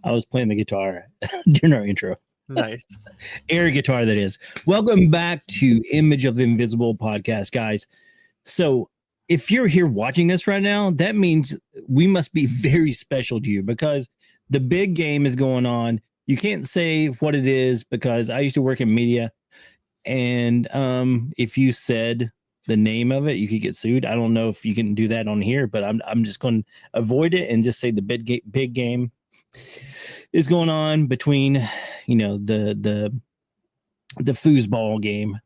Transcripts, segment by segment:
I was playing the guitar during our intro. Nice. Air guitar, that is. Welcome back to Image of the Invisible podcast, guys. So if you're here watching this right now, that means we must be very special to you because the big game is going on. You can't say what it is because I used to work in media. And if you said the name of it, you could get sued. I don't know if you can do that on here, but I'm just going to avoid it and just say the big game is going on between, the foosball game.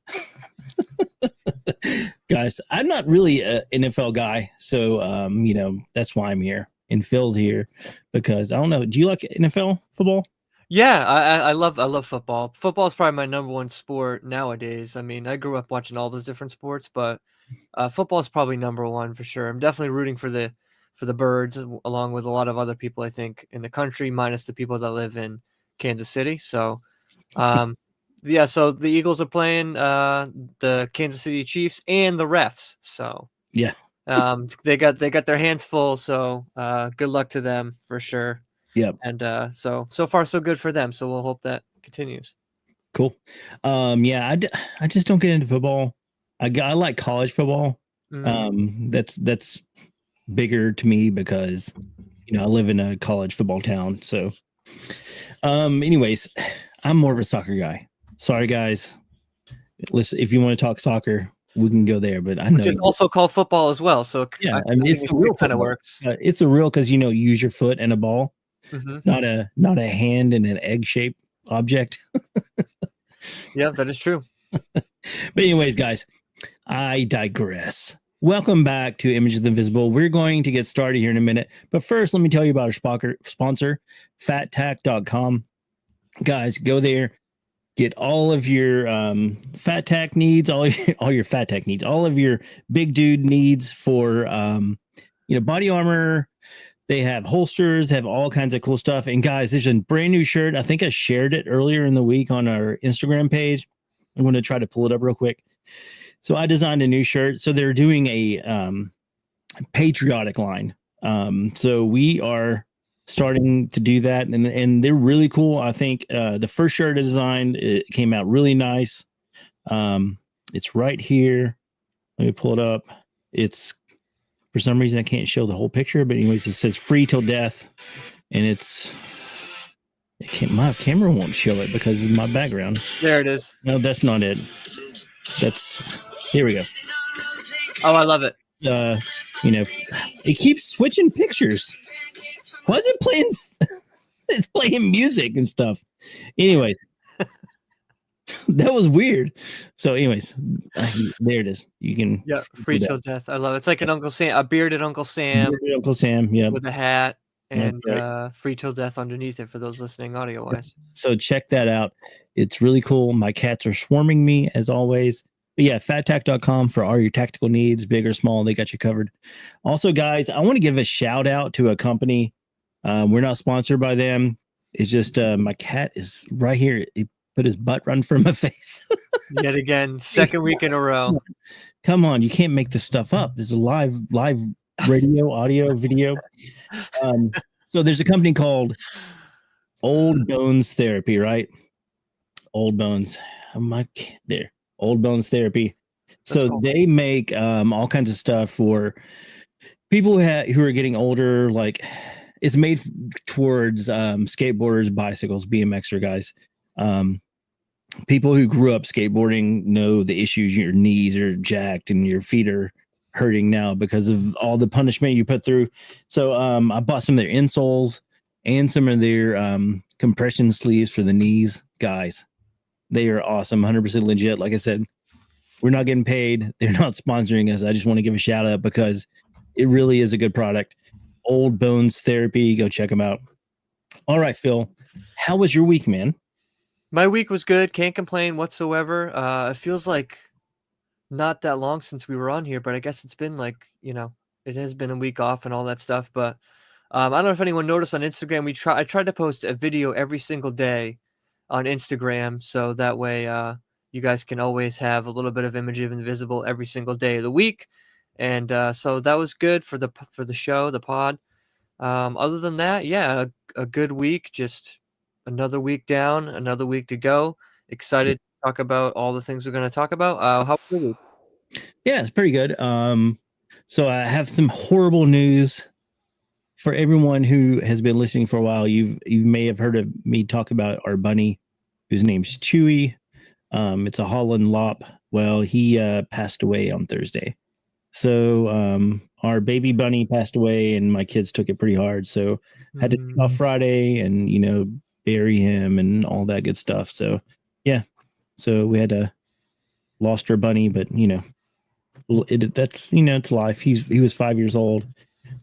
Guys, I'm not really an NFL guy, so that's why I'm here. And Phil's here because I don't know. Do you like NFL football? Yeah, I love football. Football is probably my number one sport nowadays. I mean, I grew up watching all those different sports, but football is probably number one for sure. I'm definitely rooting for the Birds, along with a lot of other people, I think, in the country, minus the people that live in Kansas City. So, yeah, so the Eagles are playing the Kansas City Chiefs and the refs. So, yeah, they got their hands full. So, good luck to them for sure. Yep. And so far so good for them. So we'll hope that continues. Cool. Yeah, I just don't get into football. I like college football. That's bigger to me because I live in a college football town. So anyways, I'm more of a soccer guy. Sorry guys. Listen, if you want to talk soccer, we can go there, but I know it's also called football as well. So yeah, I mean, it's the real kind of works. It's a real because you use your foot and a ball, not a hand and an egg-shaped object. Yeah, that is true. But anyways, guys, I digress. Welcome back to Image of the Invisible. We're going to get started here in a minute. But first, let me tell you about our sponsor, fattack.com. Guys, go there. Get all of your fat tack needs, all your fat tack needs, all of your big dude needs for body armor. They have holsters, have all kinds of cool stuff. And guys, there's a brand new shirt. I think I shared it earlier in the week on our Instagram page. I'm going to try to pull it up real quick. So I designed a new shirt. So they're doing a patriotic line. So we are starting to do that, and they're really cool. I think the first shirt I designed, it came out really nice. It's right here. Let me pull it up. It's, for some reason I can't show the whole picture, but anyways, it says "Free Till Death," and my camera won't show it because of my background. There it is. No, that's not it. Here we go. Oh, I love it. It keeps switching pictures. Why is it playing? It's playing music and stuff. Anyways, that was weird. So, anyways, there it is. You can Free Till Death. I love it. It's like an Uncle Sam, a bearded Uncle Sam. Uncle Sam, yeah, with a hat and Free Till Death underneath it for those listening audio wise. So check that out. It's really cool. My cats are swarming me as always. But yeah, fattack.com for all your tactical needs, big or small, they got you covered. Also, guys, I want to give a shout out to a company. We're not sponsored by them. It's just my cat is right here. He put his butt right in front of my face. Yet again, second week in a row. Come on, you can't make this stuff up. This is live radio, audio, video. So there's a company called Old Bones Therapy, right? Old Bones. There. Old Bones Therapy. So cool. They make all kinds of stuff for people who are getting older. Like, it's made towards skateboarders, bicycles, BMXer guys. People who grew up skateboarding know the issues. Your knees are jacked and your feet are hurting now because of all the punishment you put through. So I bought some of their insoles and some of their compression sleeves for the knees. Guys, they are awesome, 100% legit. Like I said, we're not getting paid. They're not sponsoring us. I just want to give a shout out because it really is a good product. Old Bones Therapy. Go check them out. All right, Phil, how was your week, man? My week was good. Can't complain whatsoever. It feels like not that long since we were on here, but I guess it's been like, it has been a week off and all that stuff. But I don't know if anyone noticed on Instagram, I tried to post a video every single day on Instagram, so that way you guys can always have a little bit of Image of Invisible every single day of the week. And so that was good for the show, the pod. Other than that, yeah, a good week. Just another week down, another week to go. Yeah. Excited to talk about all the things we're going to talk about. How was your week? Yeah, it's pretty good. So I have some horrible news for everyone who has been listening for a while. You may have heard of me talk about our bunny, whose name's Chewy. It's a Holland Lop. Well, he passed away on Thursday. So our baby bunny passed away, and my kids took it pretty hard. So had to take off Friday and bury him and all that good stuff. So yeah, so we had to lost our bunny, but that's it's life. He was 5 years old.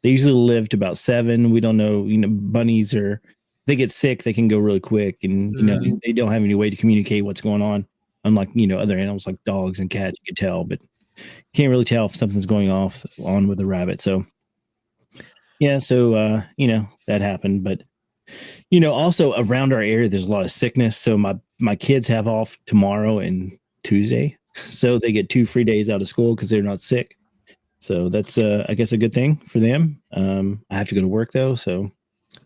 They usually live to about 7. We don't know. Bunnies are they get sick, they can go really quick, and they don't have any way to communicate what's going on. Unlike other animals like dogs and cats, you can tell, but can't really tell if something's going on with a rabbit. So yeah, so that happened, but also around our area there's a lot of sickness. So my kids have off tomorrow and Tuesday, so they get 2 free days out of school because they're not sick. So that's I guess a good thing for them. I have to go to work though, so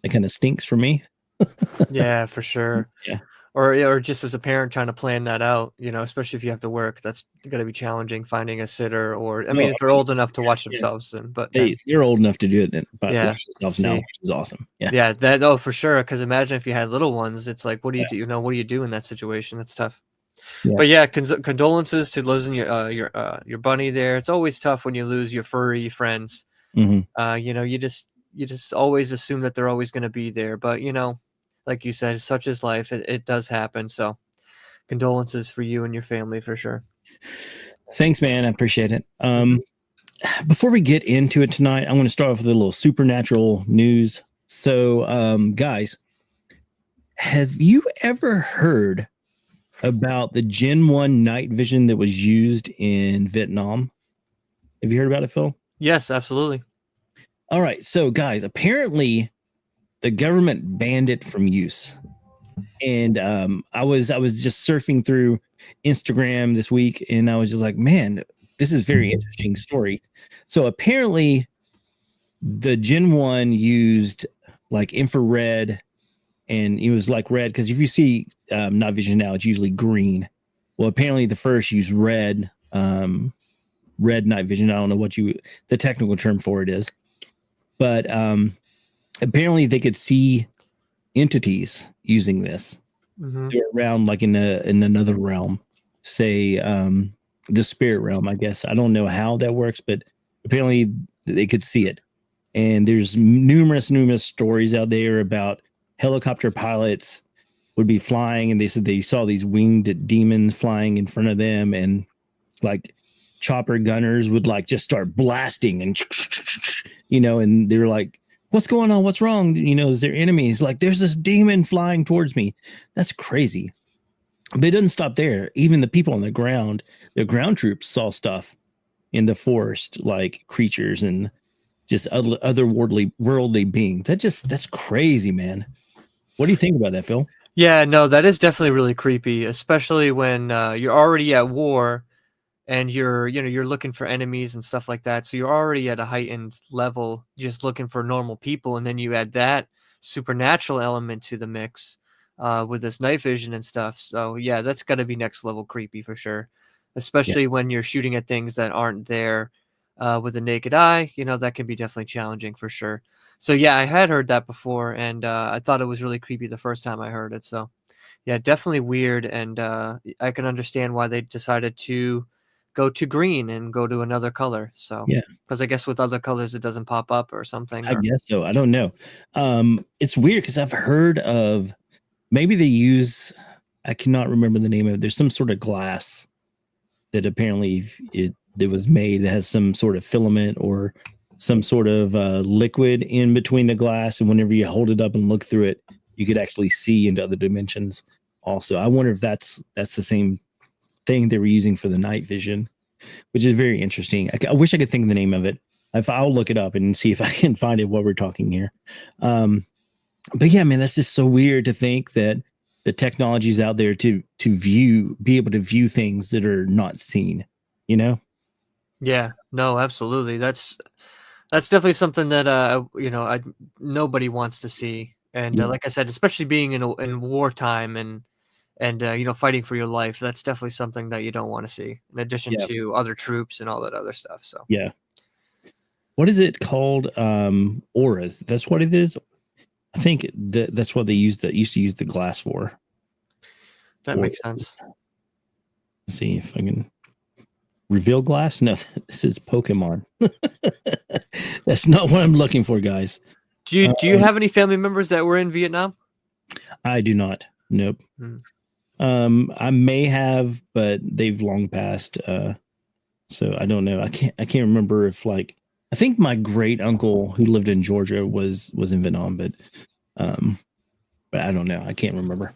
it kind of stinks for me. Yeah, for sure. Yeah. Or just as a parent trying to plan that out, especially if you have to work, that's going to be challenging finding a sitter. Or I No, mean, if they're old enough to watch yeah, themselves, then they're old enough to do it, but yeah. watch themselves now, See, which is awesome. Yeah. yeah, that oh for sure. Because imagine if you had little ones, it's like, what do you Yeah. do? What do you do in that situation? That's tough. Yeah. But yeah, condolences to losing your bunny there. It's always tough when you lose your furry friends. Hmm. You just always assume that they're always going to be there, but like you said, such is life. It does happen. So condolences for you and your family for sure. Thanks, man. I appreciate it. Mhm. Before we get into it tonight, I'm going to start off with a little supernatural news. So, guys, have you ever heard about the Gen 1 night vision that was used in Vietnam? Have you heard about it, Phil? Yes, absolutely. All right. So, guys, apparently the government banned it from use. And I was just surfing through Instagram this week, and I was just like, man, this is a very interesting story. So apparently the Gen 1 used like infrared, and it was like red, because if you see night vision now, it's usually green. Well, apparently the first used red, red night vision. I don't know what the technical term for it is, but apparently they could see entities using this. Hmm. They're around like in another realm, say the spirit realm. I guess I don't know how that works, but apparently they could see it. And there's numerous stories out there about helicopter pilots would be flying, and they said they saw these winged demons flying in front of them, and like chopper gunners would like just start blasting, and and they were like, what's going on, what's wrong, is there enemies? Like, there's this demon flying towards me. That's crazy. But it doesn't stop there. Even the people on the ground troops saw stuff in the forest, like creatures and just worldly beings. That's crazy, man. What do you think about that, Phil? Yeah, no, that is definitely really creepy, especially when you're already at war and you're looking for enemies and stuff like that. So you're already at a heightened level, just looking for normal people, and then you add that supernatural element to the mix with this night vision and stuff. So yeah, that's got to be next level creepy for sure, Yeah, especially when you're shooting at things that aren't there with the naked eye. That can be definitely challenging for sure. So yeah, I had heard that before, and I thought it was really creepy the first time I heard it. So yeah, definitely weird, and I can understand why they decided to go to green and go to another color. So, yeah, because I guess with other colors it doesn't pop up or something. I Or guess so. I don't know. It's weird because I've heard of maybe they use. I cannot remember the name of it. There's some sort of glass that apparently it was made that has some sort of filament or some sort of liquid in between the glass, and whenever you hold it up and look through it, you could actually see into other dimensions. Also, I wonder if that's the same thing they were using for the night vision, which is very interesting. I wish I could think of the name of it. I'll look it up and see if I can find it while we're talking here. But yeah, man, that's just so weird to think that the technology's out there to be able to view things that are not seen. You know? yeah, no, absolutely. That's definitely something that nobody wants to see. And Yeah, like I said, especially being in wartime and fighting for your life, that's definitely something that you don't want to see. In addition yeah, to other troops and all that other stuff. So yeah. What is it called? Auras. That's what it is. I think that's what they used to use the glass for. that Or makes sense. let's see if I can reveal glass. No, this is Pokemon. That's not what I'm looking for, guys. Do you have any family members that were in Vietnam? I do not. Nope. Hmm. I may have, but they've long passed. So I don't know. I can't remember if like I think my great uncle who lived in Georgia was in Vietnam, um but I don't know. I can't remember.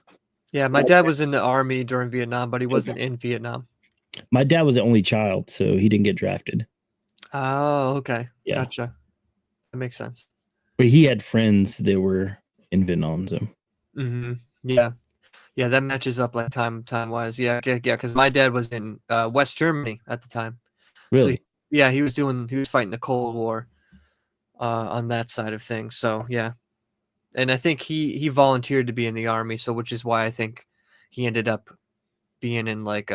Yeah, my dad was in the army during Vietnam, but he wasn't in Vietnam. My dad was the only child, so he didn't get drafted. Oh, okay. Yeah. Gotcha. That makes sense. But he had friends that were in Vietnam, so Hmm. Yeah. Yeah, that matches up like time wise. Yeah, yeah, yeah. Because my dad was in West Germany at the time, so really. yeah, he was fighting the Cold War on that side of things. So yeah, and I think he volunteered to be in the army, so which is why I think he ended up being in like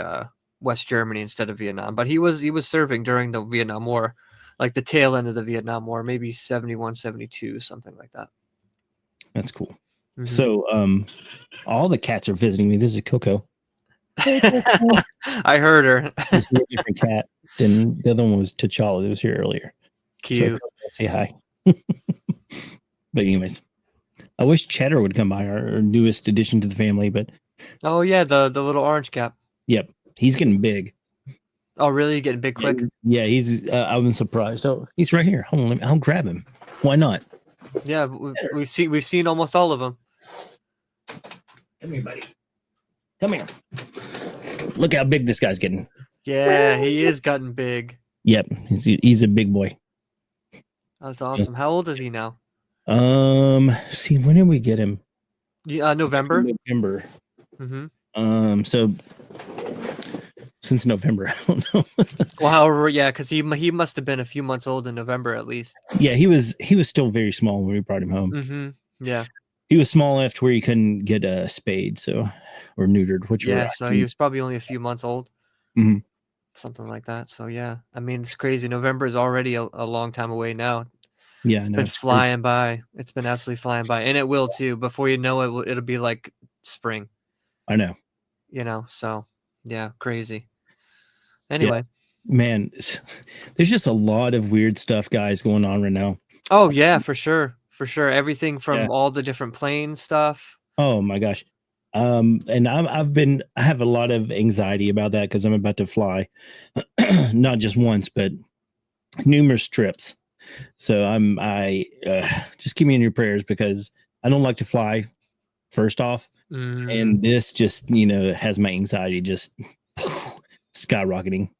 West Germany instead of Vietnam. But he was serving during the Vietnam War, like the tail end of the Vietnam War, maybe 71, 72, something like that. That's cool. Hmm. So all the cats are visiting me. This is Coco. Hey, Coco. I heard her. This is a different cat than the other one was T'Challa that was here earlier. So Cute. Coco, say hi. But anyways, I wish Cheddar would come by, our newest addition to the family. But Oh yeah, the little orange cap. yep, he's getting big. Oh really? Getting big Yeah, quick? yeah, he's. I'm surprised. Oh, he's right here. Hold on, I'll grab him. Why not? Yeah, we've seen almost all of them. Come here, buddy. Come here. Look how big this guy's getting. Yeah, he is gotten big. Yep, he's a big boy. That's awesome. How old is he now? See, when did we get him? November. November. Hmm. So since November, I don't know. Well, however, yeah, because he must have been a few months old in November at least. Yeah, he was still very small when we brought him home. Hmm. Yeah, He was small enough to where he couldn't get spayed, so or neutered, yeah. whichever. So he was probably only a few months old, Mhm. something like that. So yeah, I mean, it's crazy. November is already a long time away now. Yeah, I It's know been it's crazy. flying by. It's been absolutely flying by, and it will too. Before you know it, it'll be like spring. I know. So yeah, crazy. Yeah, Anyway. man, there's just a lot of weird stuff, guys, going on right now. Oh yeah, for sure. For sure. Everything Yeah. from all the different plane stuff. Oh my gosh. And I have a lot of anxiety about that because I'm about to fly, not just once, but numerous trips. So I just keep me in your prayers because I don't like to fly. First off, Mm, and this just has my anxiety just skyrocketing.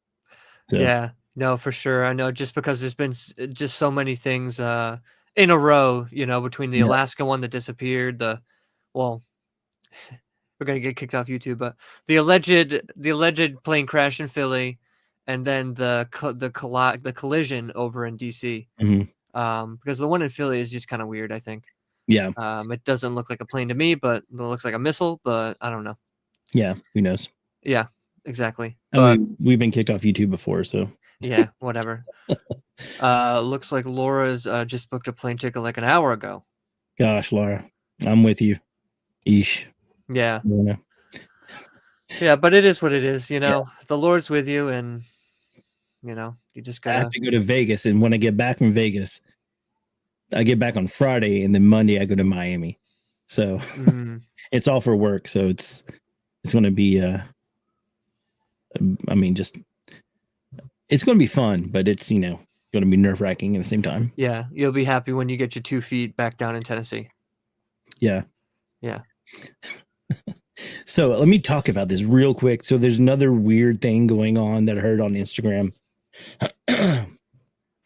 So yeah. No, for sure. I know just because there's been just so many things in a row, between the yeah. Alaska one that disappeared, well, we're going to get kicked off YouTube, but the alleged plane crash in Philly and then the collision over in DC. Mhm. Because the one in Philly is just kind of weird, I think. Yeah, It doesn't look like a plane to me, but it looks like a missile, but I don't know. yeah, who knows? Yeah, exactly. I But mean, we've been kicked off YouTube before, so yeah, whatever. Looks like Laura's just booked a plane ticket like an hour ago. gosh, Laura, I'm with you. Eesh. Yeah. Yeah. Yeah, but it is what it is, Yeah. The Lord's with you and you just I have gotta to go to Vegas, and when I get back from Vegas, I get back on Friday, and then Monday I go to Miami. So mm, it's all for work. So it's going to be I mean, just it's going to be fun, but it's going to be nerve wracking at the same time. yeah, you'll be happy when you get your 2 feet back down in Tennessee. Yeah. Yeah. So let me talk about this real quick. So there's another weird thing going on that I heard on Instagram.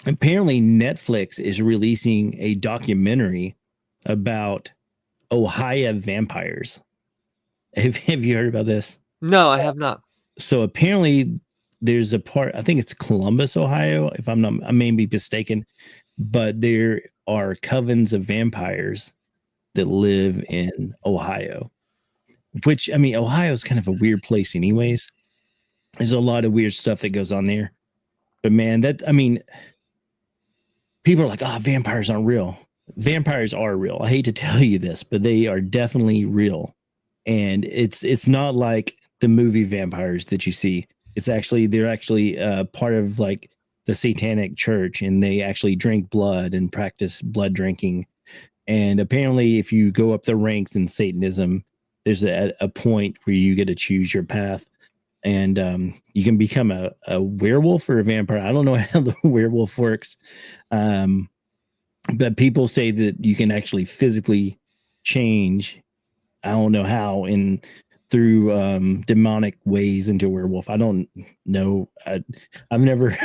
Apparently, Netflix is releasing a documentary about Ohio vampires. Have you heard about this? No, I have not. So apparently, there's a part. I think it's Columbus, Ohio. If I may be mistaken, but there are covens of vampires that live in Ohio, which, I mean, Ohio is kind of a weird place anyways. There's a lot of weird stuff that goes on there. But man, I mean, people are like, oh, vampires aren't real. Vampires are real. I hate to tell you this, but they are definitely real. And it's not like the movie vampires that you see. They're actually part of like the satanic church, and they actually drink blood and practice blood drinking. And apparently, if you go up the ranks in Satanism, there's a point where you get to choose your path, and you can become a werewolf or a vampire. I don't know how the werewolf works, but people say that you can actually physically change. I don't know how, through demonic ways into a werewolf. I don't know. I've never.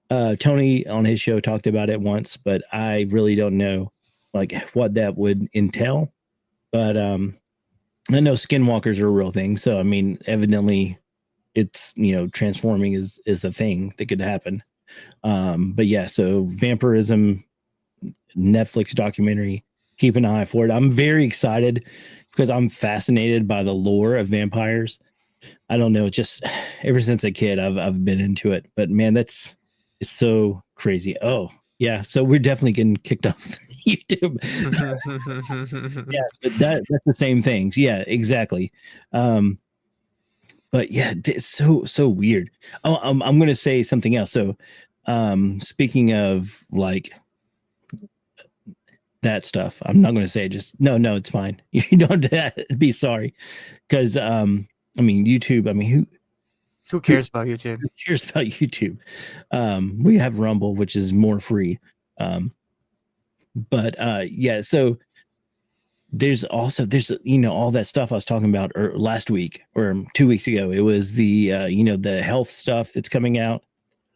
Tony on his show talked about it once, but I really don't know like what that would entail. But I know skinwalkers are a real thing. So I mean, evidently, it's transforming is a thing that could happen. But yeah, so vampirism, Netflix documentary. Keep an eye for it. I'm very excited because I'm fascinated by the lore of vampires. I don't know, just ever since a kid, I've been into it. But man, it's so crazy. Oh yeah, so we're definitely getting kicked off YouTube. Yeah, but that's the same things. Yeah, exactly. But yeah, it's so weird. Oh, I'm gonna say something else. So, speaking of like that stuff, I'm not gonna say just no, it's fine. You don't have to be sorry, because I mean YouTube. I mean Who cares about YouTube? who cares about YouTube? We have Rumble, which is more free. But yeah, so there's all that stuff I was talking about last week or 2 weeks ago. It was the the health stuff that's coming out.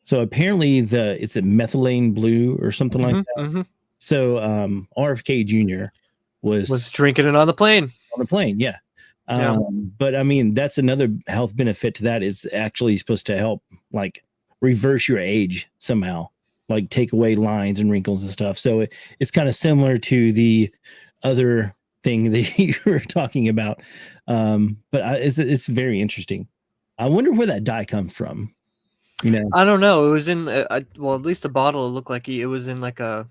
So apparently it's a methylene blue or something like that. So RFK Jr. was drinking it on the plane. On the plane, yeah. Yeah. But I mean, that's another health benefit to that. It's actually supposed to help like reverse your age somehow, like take away lines and wrinkles and stuff. So it's kind of similar to the other thing that you were talking about. But it's very interesting. I wonder where that dye comes from. I don't know. It was in well, at least the bottle looked like it was in like a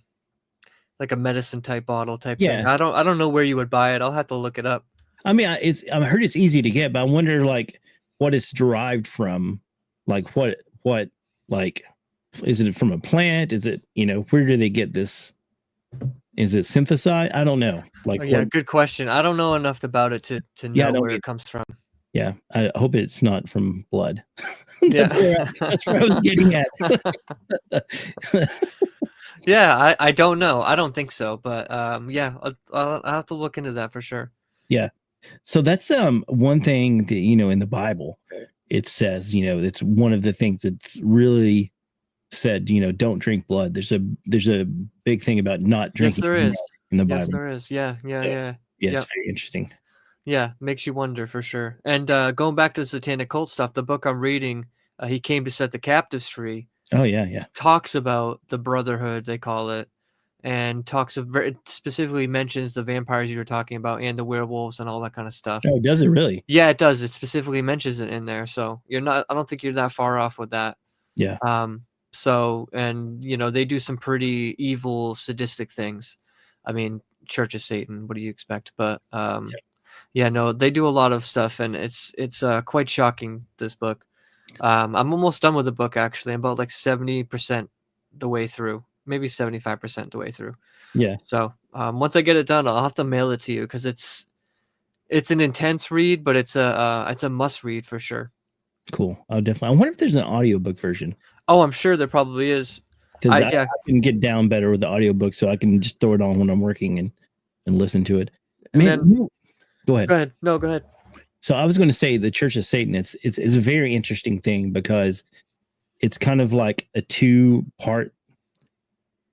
medicine type bottle type thing. Yeah. I don't know where you would buy it. I'll have to look it up. I mean, I heard it's easy to get, but I wonder like what it's derived from. Like what like is it from a plant? Is it where do they get this? Is it synthesized? I don't know. Like Yeah, good question. I don't know enough about it to know where it comes from. Yeah, I hope it's not from blood. Yeah. That's where I was getting at. Yeah, I don't know. I don't think so, but yeah, I'll have to look into that for sure. Yeah. So that's one thing that in the Bible it says, it's one of the things that's really said, don't drink blood. There's a big thing about not drinking. Yes, there is. In the Bible. Yes, there is. Yeah. Yeah, it's very interesting. Yeah, makes you wonder for sure. And going back to the satanic cult stuff, the book I'm reading, He Came to Set the Captives Free. Oh yeah. Talks about the brotherhood, they call it, and specifically mentions the vampires you were talking about and the werewolves and all that kind of stuff. Oh, does it really? Yeah, it does. It specifically mentions it in there. So I don't think you're that far off with that. Yeah. So, and they do some pretty evil, sadistic things. I mean, Church of Satan, what do you expect? But yeah, no, they do a lot of stuff, and it's quite shocking, this book. I'm almost done with the book, actually. I'm about like 70% the way through, maybe 75% the way through. Yeah. So once I get it done, I'll have to mail it to you because it's an intense read, but it's a must read for sure. Cool. Oh, definitely. I wonder if there's an audiobook version. Oh, I'm sure there probably is. Because I can get down better with the audiobook, so I can just throw it on when I'm working and listen to it. Go ahead. No, go ahead. So I was going to say the Church of Satan. It's a very interesting thing because it's kind of like a 2-part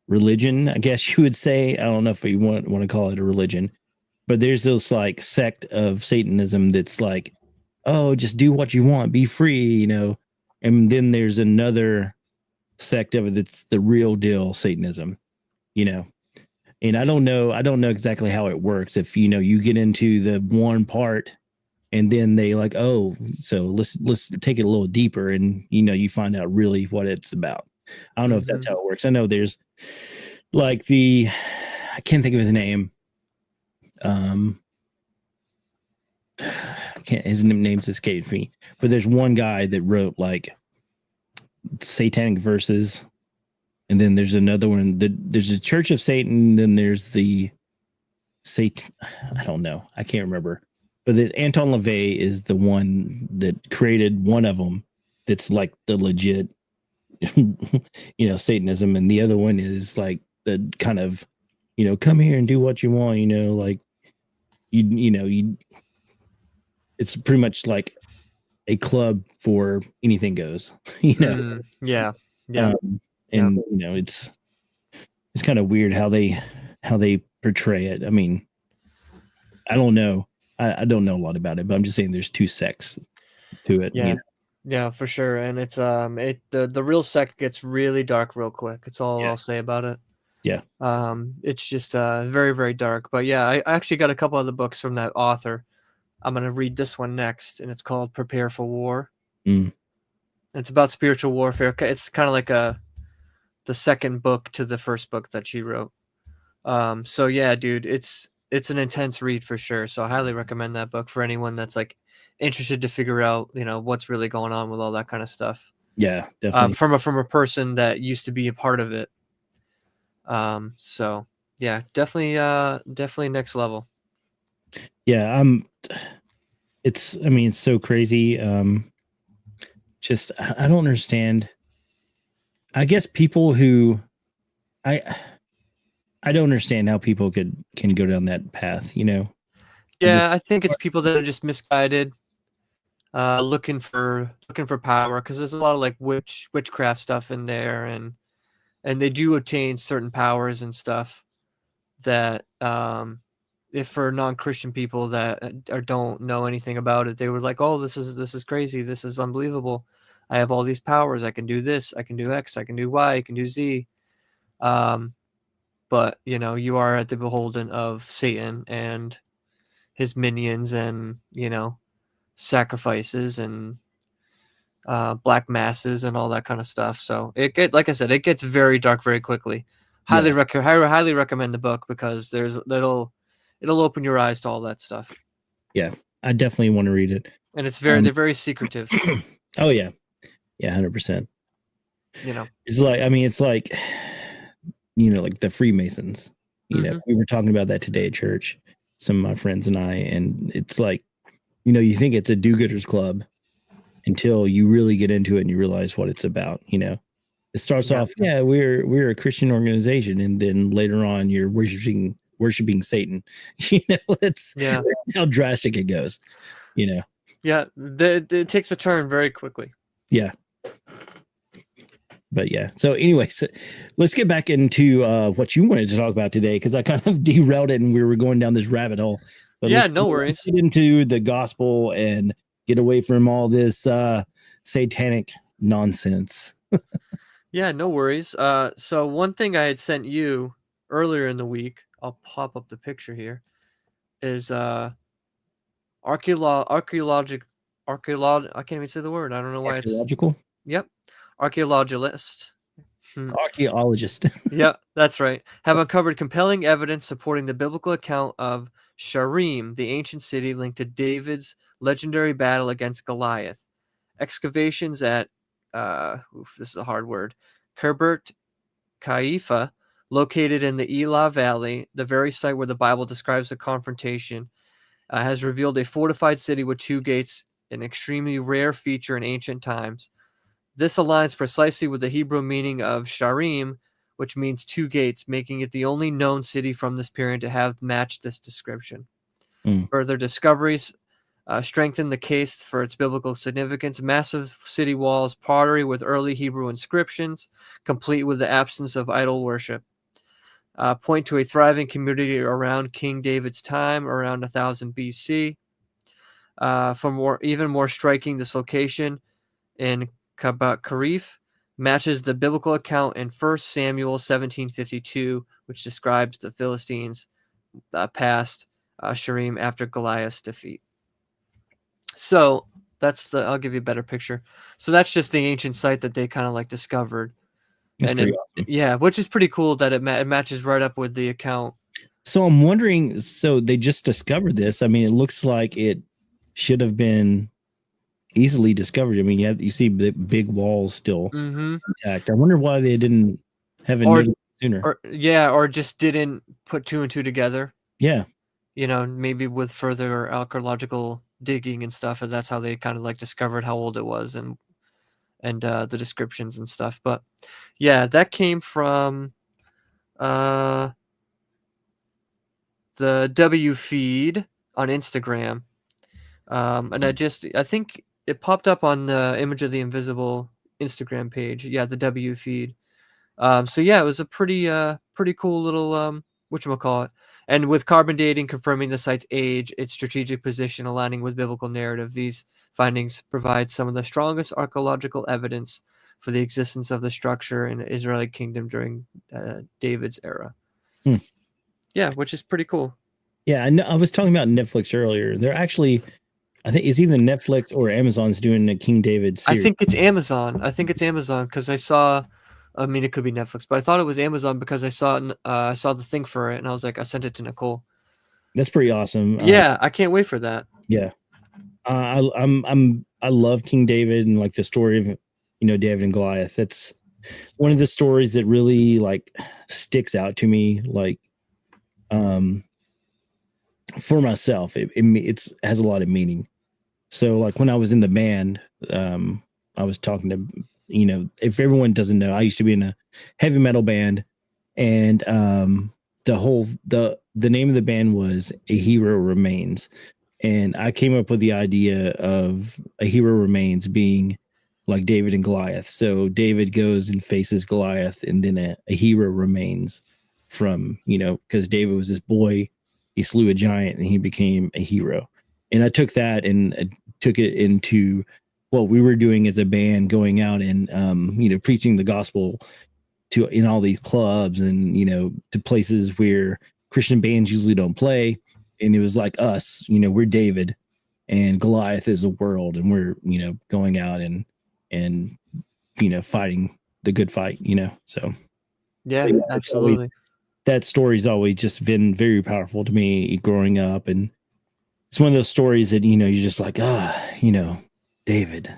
religion, I guess you would say. I don't know if you want to call it a religion, but there's this like sect of Satanism that's like, oh, just do what you want, be free, And then there's another sect of it that's the real deal Satanism. you know. And I don't know exactly how it works. If you get into the one part and then they like, oh, so let's take it a little deeper, and you find out really what it's about. I don't know if that's how it works. I know there's like I can't think of his name. His name's escaped me, but there's one guy that wrote like satanic verses, and then there's another one. There's a Church of Satan, then there's the Satan. I don't know. I can't remember. But there's Anton LaVey is the one that created one of them. That's like the legit, Satanism, and the other one is like the kind of, come here and do what you want. Like you. It's pretty much like a club for anything goes. Yeah. And it's kind of weird how they portray it. I mean, I don't know. I don't know a lot about it, but I'm just saying there's two sects to it. Yeah. Yeah, for sure. And it's the real sect gets really dark real quick. It's all I'll say about it. Yeah. It's just very, very dark. But yeah, I actually got a couple other books from that author. I'm gonna read this one next, and it's called Prepare for War. It's about spiritual warfare. It's kind of like the second book to the first book that she wrote. So yeah, dude, it's an intense read for sure. So I highly recommend that book for anyone that's like interested to figure out, what's really going on with all that kind of stuff. Yeah, definitely. From a person that used to be a part of it. So yeah, definitely next level. Yeah, it's so crazy. Just I don't understand. I guess people who I don't understand how people can go down that path, Yeah, I think it's people that are just misguided, looking for power, because there's a lot of like witchcraft stuff in there, and they do attain certain powers and stuff that if for non-Christian people that don't know anything about it, they were like, oh, this is crazy, this is unbelievable, I have all these powers, I can do this, I can do X, I can do Y, I can do Z. But you are at the beholden of Satan and his minions, and sacrifices and black masses and all that kind of stuff. So like I said, it gets very dark very quickly. Highly recommend the book, because it'll open your eyes to all that stuff. Yeah, I definitely want to read it. And it's they're very secretive. Oh yeah, 100%. It's like it's like like the Freemasons. We were talking about that today at church, some of my friends and I, and it's like you think it's a do-gooders club until you really get into it and you realize what it's about. It starts off, we're a Christian organization, and then later on you're worshiping Satan. That's how drastic it goes. Yeah, it takes a turn very quickly. Yeah. But yeah, so anyways, let's get back into what you wanted to talk about today, because I kind of derailed it and we were going down this rabbit hole. But yeah, no worries. Get into the gospel and get away from all this satanic nonsense. Yeah, no worries. So one thing I had sent you earlier in the week, I'll pop up the picture here, is archaeological. I can't even say the word. I don't know why archaeological. Yep, archaeologist. Archaeologist. Yeah, that's right. Have uncovered compelling evidence supporting the biblical account of Sharim, the ancient city linked to David's legendary battle against Goliath. Excavations at this is a hard word, Kirbert Kaifa, located in the Elah Valley, the very site where the Bible describes the confrontation, has revealed a fortified city with two gates, an extremely rare feature in ancient times. This aligns precisely with the Hebrew meaning of Sharim, which means two gates, making it the only known city from this period to have matched this description. Further discoveries strengthen the case for its biblical significance. Massive city walls, pottery with early Hebrew inscriptions, complete with the absence of idol worship, point to a thriving community around King David's time, around 1000 BC. Even more striking, this location in Kabat Karif matches the biblical account in 1 Samuel 17:52, which describes the Philistines past Sharim after Goliath's defeat. So that's I'll give you a better picture. So that's just the ancient site that they kind of like discovered. That's And pretty awesome. yeah, which is pretty cool that it matches right up with the account. So I'm wondering, so they just discovered this. I mean, it looks like it should have been easily discovered. I mean, you see the big walls still intact. I wonder why they didn't have it noticed sooner. Or just didn't put two and two together. Yeah. You know, maybe with further archaeological digging and stuff, and that's how they kind of like discovered how old it was and the descriptions and stuff. But yeah, that came from the W feed on Instagram. And I think it popped up on the Image of the Invisible Instagram page. Yeah, the W feed. So yeah, it was a pretty cool little whatchamacallit. And with carbon dating confirming the site's age, its strategic position aligning with biblical narrative, these findings provide some of the strongest archaeological evidence for the existence of the structure in the Israeli kingdom during David's era. Yeah, which is pretty cool. Yeah, I was talking about Netflix earlier. They're actually, I think it's either Netflix or Amazon's doing a King David series. I think it's Amazon. Because I saw. I mean, it could be Netflix, but I thought it was Amazon because I saw the thing for it, and I sent it to Nicole. That's pretty awesome. Yeah, I can't wait for that. Yeah, I love King David and like the story of David and Goliath. That's one of the stories that really like sticks out to me. Like, for myself, it has a lot of meaning. So like when I was in the band, I was talking to, if everyone doesn't know, I used to be in a heavy metal band, and the name of the band was A Hero Remains. And I came up with the idea of A Hero Remains being like David and Goliath. So David goes and faces Goliath, and then a hero remains from, because David was this boy, he slew a giant and he became a hero. And I took that and took it into what we were doing as a band, going out and preaching the gospel in all these clubs and to places where Christian bands usually don't play. And it was like us, we're David and Goliath is a world, and we're going out and fighting the good fight. So yeah, absolutely. That story's always just been very powerful to me growing up, and it's one of those stories that you're just like, David,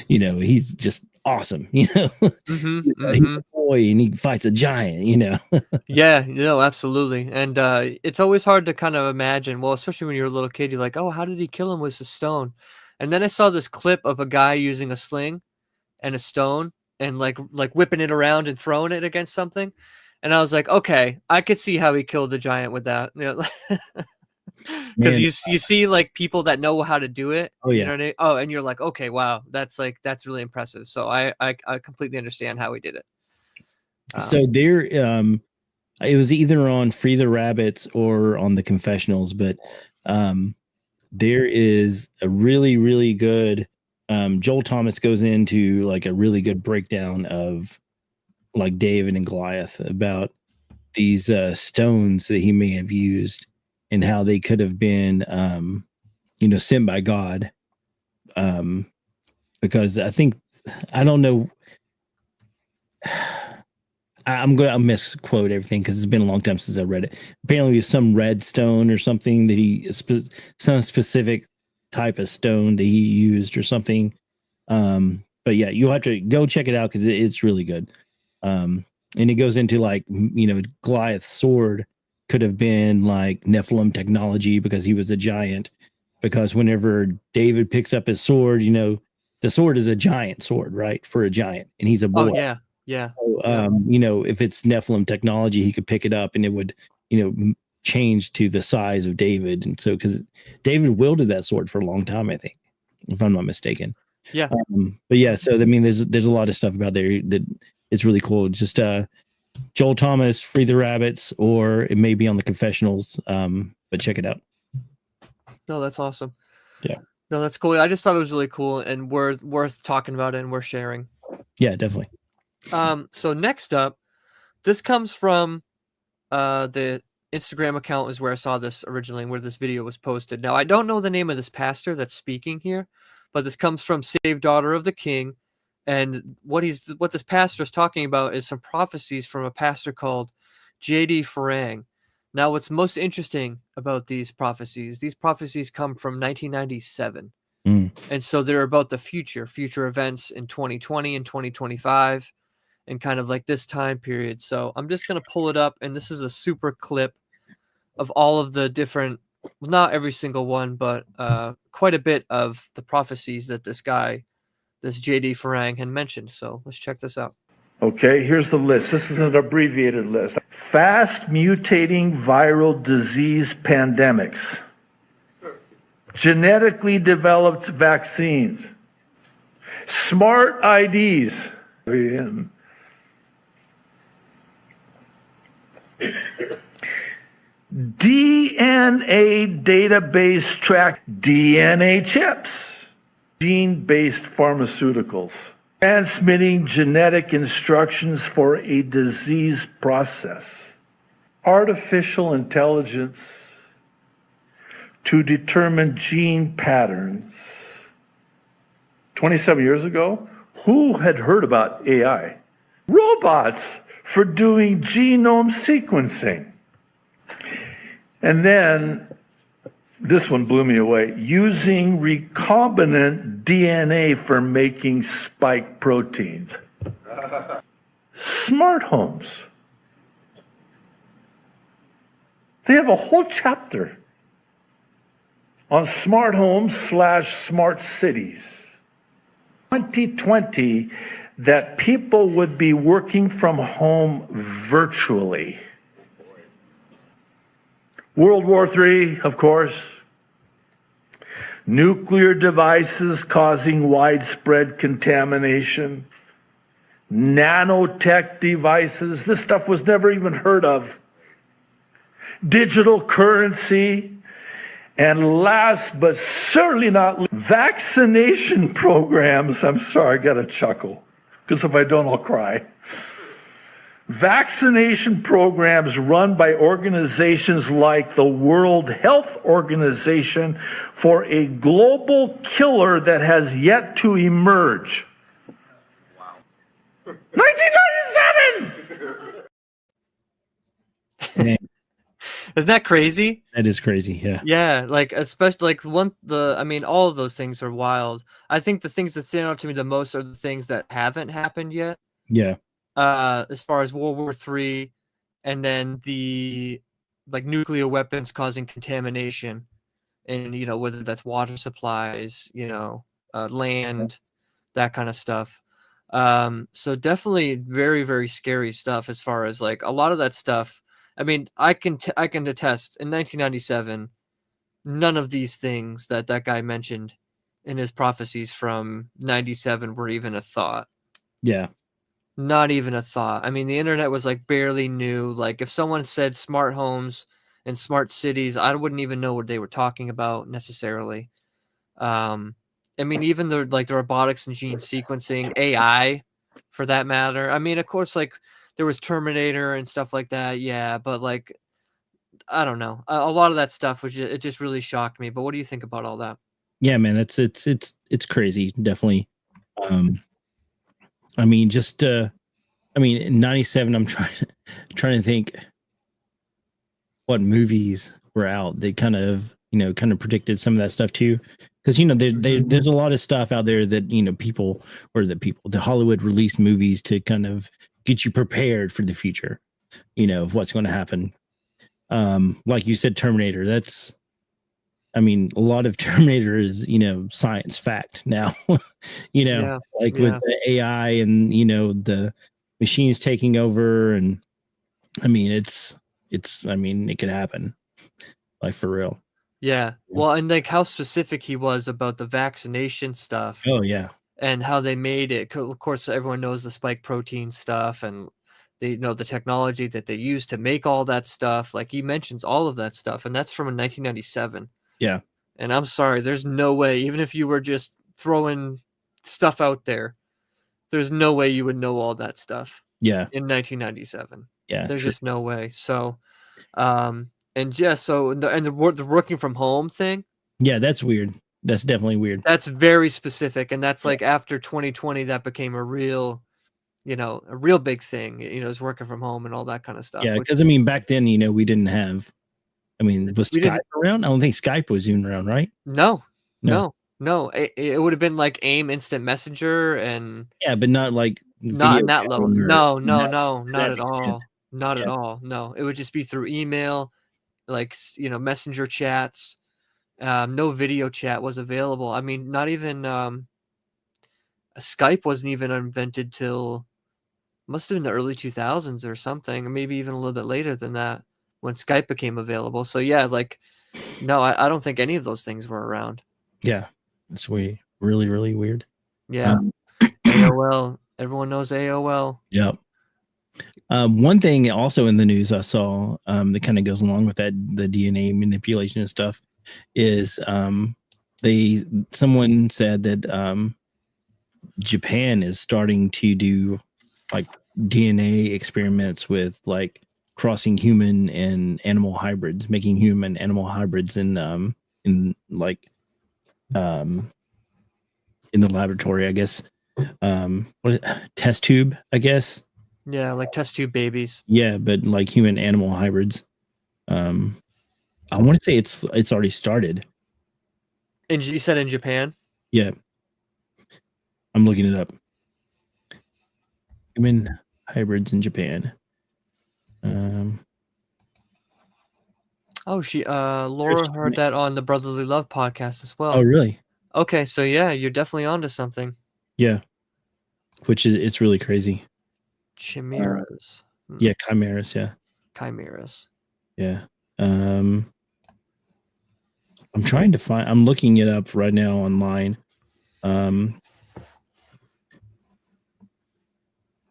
he's just awesome, he's a boy and he fights a giant, Yeah, absolutely. And it's always hard to kind of imagine, well, especially when you're a little kid, you're like, oh, how did he kill him with a stone? And then I saw this clip of a guy using a sling and a stone and like whipping it around and throwing it against something, and I was like, okay, I could see how he killed the giant with that. Because you see like people that know how to do it. Oh yeah. You know what I mean? Oh, and you're like, okay, wow, that's really impressive. So I completely understand how he did it. So there, it was either on Free the Rabbits or on the Confessionals, but there is a really, really good. Joel Thomas goes into like a really good breakdown of like David and Goliath, about these stones that he may have used and how they could have been, sent by God. Because I think, I don't know. I'll misquote everything because it's been a long time since I read it. Apparently, it was some red stone or something that some specific type of stone that he used or something. But yeah, you'll have to go check it out because it's really good. And it goes into like, Goliath's sword could have been like Nephilim technology because he was a giant. Because whenever David picks up his sword, the sword is a giant sword, right? For a giant, and he's a boy. Oh yeah. Yeah. So, if it's Nephilim technology, he could pick it up and it would, change to the size of David. And so, because David wielded that sword for a long time, I think, if I'm not mistaken. Yeah. But yeah, so I mean, there's a lot of stuff about there that it's really cool. Just Joel Thomas, Free the Rabbits, or it may be on the Confessionals. But check it out. No, that's awesome. Yeah. No, that's cool. I just thought it was really cool and worth talking about and worth sharing. Yeah, definitely. So next up, this comes from the Instagram account is where I saw this originally, where this video was posted. Now, I don't know the name of this pastor that's speaking here, but this comes from Saved Daughter of the King. And what this pastor is talking about is some prophecies from a pastor called J.D. Farang. Now, what's most interesting about these prophecies come from 1997. And so they're about the future events in 2020 and 2025 and kind of like this time period. So I'm just going to pull it up, and this is a super clip of all of the different, well, not every single one, but quite a bit of the prophecies that this J.D. Farang had mentioned. So let's check this out. Okay, here's the list. This is an abbreviated list. Fast mutating viral disease pandemics. Genetically developed vaccines. Smart IDs. DNA database track DNA chips. Gene-based pharmaceuticals. Transmitting genetic instructions for a disease process. Artificial intelligence to determine gene patterns. 27 years ago, who had heard about AI? Robots for doing genome sequencing. And then, this one blew me away. Using recombinant DNA for making spike proteins. Smart homes. They have a whole chapter on smart homes / smart cities. 2020, that people would be working from home virtually. World War III, of course. Nuclear devices causing widespread contamination. Nanotech devices. This stuff was never even heard of. Digital currency. And last but certainly not least, vaccination programs. I'm sorry, I got to chuckle, because if I don't, I'll cry. Vaccination programs run by organizations like the World Health Organization for a global killer that has yet to emerge. Wow. 1997! Isn't that crazy? That is crazy, yeah. Yeah, like especially like all of those things are wild. I think the things that stand out to me the most are the things that haven't happened yet. Yeah. As far as World War III, and then the like nuclear weapons causing contamination, and whether that's water supplies, land, that kind of stuff. So definitely very, very scary stuff as far as like a lot of that stuff. I mean, I can attest in 1997, none of these things that guy mentioned in his prophecies from 97 were even a thought. Yeah. Not even a thought. I mean, the internet was like barely new. Like if someone said smart homes and smart cities, I wouldn't even know what they were talking about necessarily. I mean, even the robotics and gene sequencing, AI for that matter. I mean, of course, like there was Terminator and stuff like that. Yeah. But like, I don't know. A lot of that stuff it just really shocked me. But what do you think about all that? Yeah, man, it's crazy. Definitely. I mean, in 97, I'm trying to think what movies were out that kind of predicted some of that stuff too. Because there's a lot of stuff out there that the Hollywood released movies to kind of get you prepared for the future, of what's going to happen. Like you said, Terminator. A lot of Terminator is science fact now. With the AI and the machines taking over, and it could happen, like for real. Yeah. Well, and like how specific he was about the vaccination stuff. Oh yeah. And how they made it. Of course, everyone knows the spike protein stuff, and they know the technology that they use to make all that stuff. Like he mentions all of that stuff, and that's from 1997. Yeah. And I'm sorry, there's no way, even if you were just throwing stuff out there, there's no way you would know all that stuff. Yeah. In 1997. Yeah, There's true. just no way. So, and yeah, so the working from home thing, Yeah, that's weird. That's definitely weird. that's very specific, and that's like after 2020 that became a real, a real big thing. Is working from home and all that kind of stuff. Yeah, Which because I mean, back then, we didn't have. I mean, was we Skype didn't. around? I don't think Skype was even around, right? No, No. no, no. It would have been like AIM Instant Messenger and Yeah, but not like not video on that level. calling or No, no, not no, to not that at extent. all. Not at Yeah, all. No, it would just be through email, like messenger chats. No video chat was available. I mean, not even Skype wasn't even invented till must have been the early 2000s or something, or maybe even a little bit later than that when Skype became available. So yeah, like no, I don't think any of those things were around. yeah, it's weird. Really, really weird. Yeah. AOL. Everyone knows AOL. Yeah. One thing also in the news I saw that kind of goes along with that, the DNA manipulation and stuff, is someone said that Japan is starting to do like DNA experiments with like crossing human and animal hybrids, making human animal hybrids in like in the laboratory, I guess. Test tube, I guess. Yeah, like test tube babies. Yeah, but like human animal hybrids. I want to say it's already started. And you said in Japan? Yeah, I'm looking it up. Human hybrids in Japan. Oh, Laura heard that on the Brotherly Love podcast as well. Oh, really? Okay, so yeah, you're definitely onto something. Yeah, which is it's really crazy. Chimeras. Yeah, chimeras. Yeah, Chimeras. yeah. I'm trying to find. I'm looking it up right now online.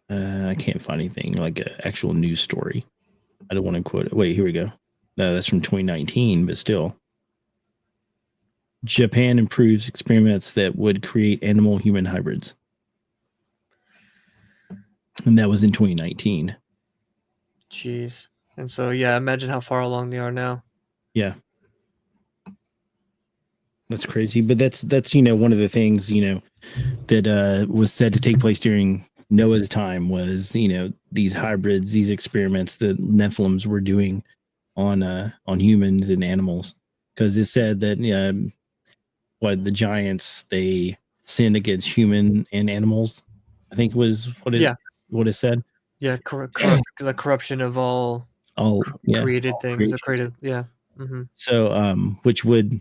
I can't find anything like an actual news story. I don't want to quote it. Wait, here we go. No, that's from 2019, but still. Japan improves experiments that would create animal-human hybrids. And that was in 2019. Jeez. And so, yeah, imagine how far along they are now. Yeah. That's crazy. But that's one of the things, that was said to take place during Noah's time was, these hybrids, these experiments that Nephilims were doing on humans and animals. Because it said that the giants, they sinned against human and animals, I think was what it said. Yeah, the corruption of all created things. Yeah. Mm-hmm. So which would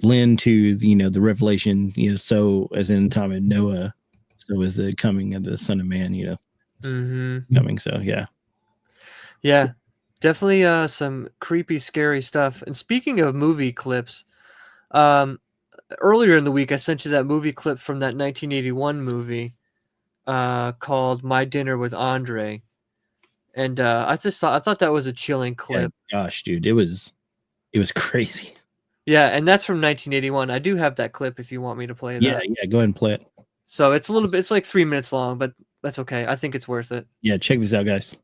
lend to the revelation, so as in the time of Noah, so is the coming of the Son of Man, mm-hmm. coming. So yeah, definitely some creepy, scary stuff. And speaking of movie clips, earlier in the week I sent you that movie clip from that 1981 movie called My Dinner with Andre, and I thought that was a chilling clip. Yeah, gosh, dude, it was crazy. Yeah, and that's from 1981. I do have that clip if you want me to play that. Yeah, go ahead and play it. So it's it's like 3 minutes long, but that's okay. I think it's worth it. Yeah, check this out, guys.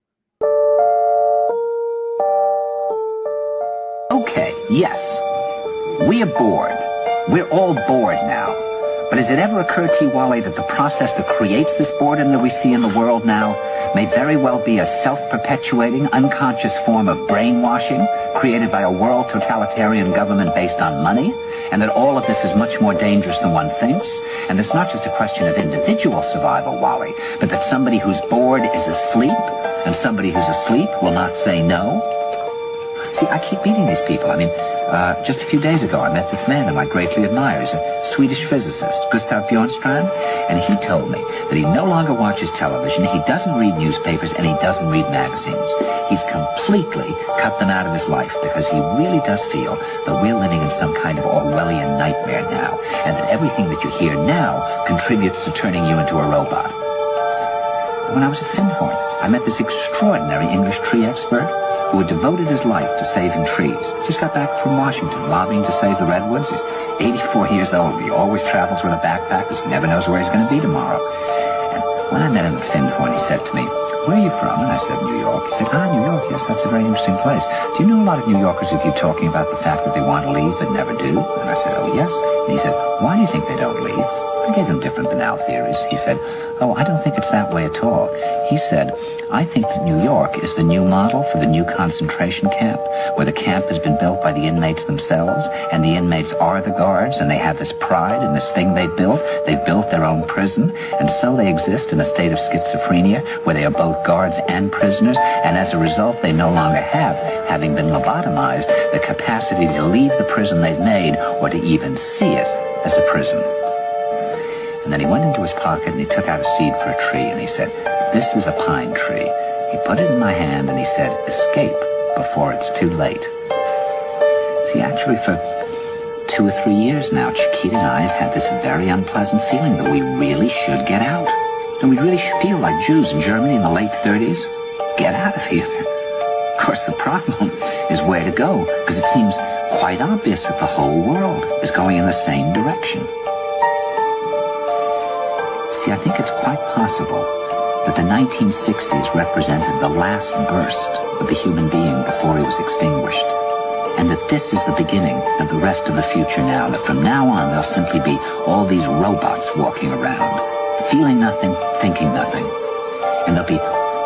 Okay, yes. We are bored. We're all bored now. But has it ever occurred to you, Wally, that the process that creates this boredom that we see in the world now may very well be a self-perpetuating, unconscious form of brainwashing created by a world totalitarian government based on money, and that all of this is much more dangerous than one thinks, and it's not just a question of individual survival, Wally, but that somebody who's bored is asleep, and somebody who's asleep will not say no? See, I keep meeting these people. I mean, just a few days ago, I met this man whom I greatly admire. He's a Swedish physicist, Gustav Bjornstrand, and he told me that he no longer watches television, he doesn't read newspapers, and he doesn't read magazines. He's completely cut them out of his life because he really does feel that we're living in some kind of Orwellian nightmare now, and that everything that you hear now contributes to turning you into a robot. When I was at Findhorn, I met this extraordinary English tree expert who had devoted his life to saving trees. Just got back from Washington, lobbying to save the redwoods. He's 84 years old. He always travels with a backpack because he never knows where he's going to be tomorrow. And when I met him at Findhorn, he said to me, where are you from? And I said, New York. He said, New York, yes, that's a very interesting place. Do you know a lot of New Yorkers who keep talking about the fact that they want to leave but never do? And I said, oh, yes. And he said, why do you think they don't leave? I gave him different banal theories. He said, oh, I don't think it's that way at all. He said, I think that New York is the new model for the new concentration camp, where the camp has been built by the inmates themselves, and the inmates are the guards, and they have this pride in this thing they've built. They've built their own prison, and so they exist in a state of schizophrenia, where they are both guards and prisoners, and as a result, they no longer have, having been lobotomized, the capacity to leave the prison they've made, or to even see it as a prison. And then he went into his pocket and he took out a seed for a tree and he said, this is a pine tree. He put it in my hand and he said, escape before it's too late. See, actually for 2 or 3 years now, Chiquita and I have had this very unpleasant feeling that we really should get out. And we really should feel like Jews in Germany in the late 30s. Get out of here. Of course, the problem is where to go, because it seems quite obvious that the whole world is going in the same direction. See, I think it's quite possible that the 1960s represented the last burst of the human being before he was extinguished, and that this is the beginning of the rest of the future now, that from now on there'll simply be all these robots walking around, feeling nothing, thinking nothing, and there'll be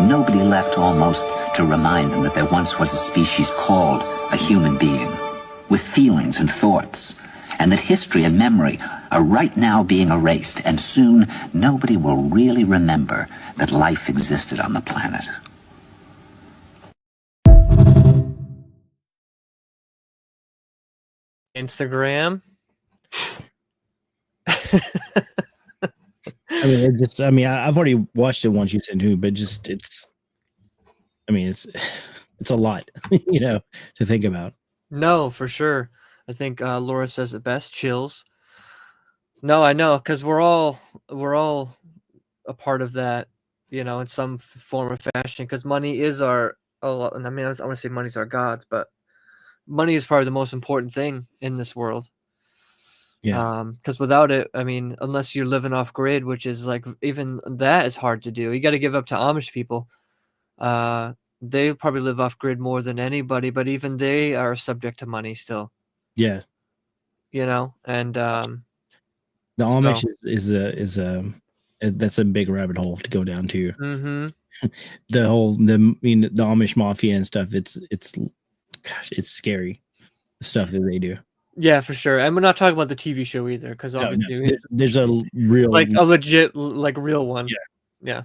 nobody left almost to remind them that there once was a species called a human being, with feelings and thoughts, and that history and memory are right now being erased, and soon nobody will really remember that life existed on the planet. Instagram. I've already watched it once, you said too, but it's a lot, to think about. No, for sure. I think Laura says it best. Chills. No, I know, because we're all a part of that, in some form or fashion. Because money is I want to say money's our god, but money is probably the most important thing in this world. Yeah. Because without it, unless you're living off grid, which is like, even that is hard to do. You got to give up to Amish people. They probably live off grid more than anybody, but even they are subject to money still. Yeah. And the Amish is that's a big rabbit hole to go down to. Mm-hmm. The Amish mafia and stuff. It's scary, the stuff that they do. Yeah, for sure. And we're not talking about the TV show either, because obviously there's a real, like a legit, like real one. Yeah.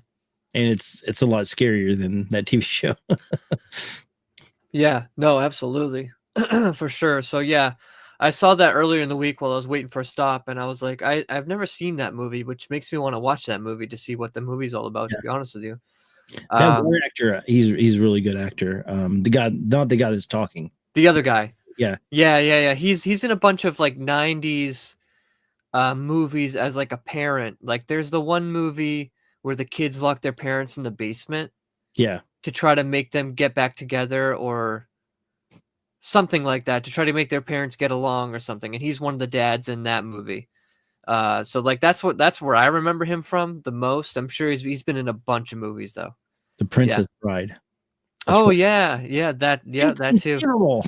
And it's a lot scarier than that TV show. Yeah, no, absolutely. For sure. So yeah, I saw that earlier in the week while I was waiting for a stop, and I was like, I've never seen that movie, which makes me want to watch that movie to see what the movie's all about, to be honest with you. That one actor, he's a really good actor. The guy, not the guy that's talking. The other guy. Yeah. He's in a bunch of like 90s movies as like a parent. Like there's the one movie where the kids lock their parents in the basement. Yeah. To try to make them get back together or something like that, to try to make their parents get along or something. And he's one of the dads in that movie. So like that's where I remember him from the most. I'm sure he's been in a bunch of movies though. The Princess Bride. That too. Terrible.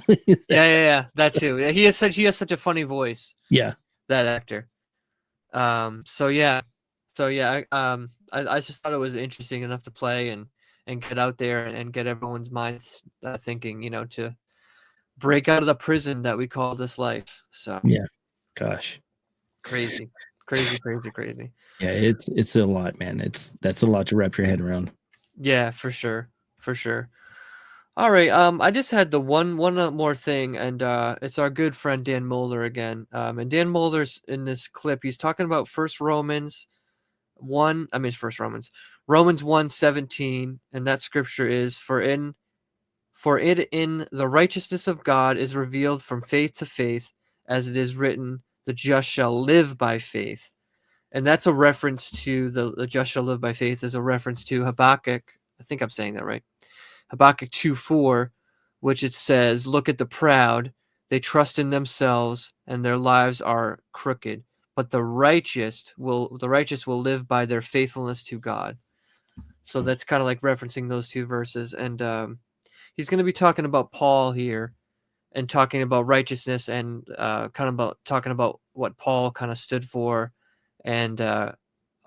yeah, that too. Yeah, he has such a funny voice. Yeah, that actor. I just thought it was interesting enough to play and get out there and get everyone's minds thinking, to break out of the prison that we call this life. So yeah, gosh, crazy. Yeah, it's a lot, man. That's a lot to wrap your head around. Yeah, for sure. All right. I just had the one more thing, and it's our good friend Dan Moeller again. And Dan Moeller's in this clip. He's talking about Romans 1:17, and that scripture is, for it in the righteousness of God is revealed from faith to faith, as it is written, the just shall live by faith. And that's a reference to the just shall live by faith is a reference to Habakkuk. I think I'm saying that right. Habakkuk 2:4, which it says, look at the proud, they trust in themselves and their lives are crooked, but the righteous will live by their faithfulness to God. So that's kind of like referencing those two verses. And he's going to be talking about Paul here and talking about righteousness and kind of about talking about what Paul kind of stood for. And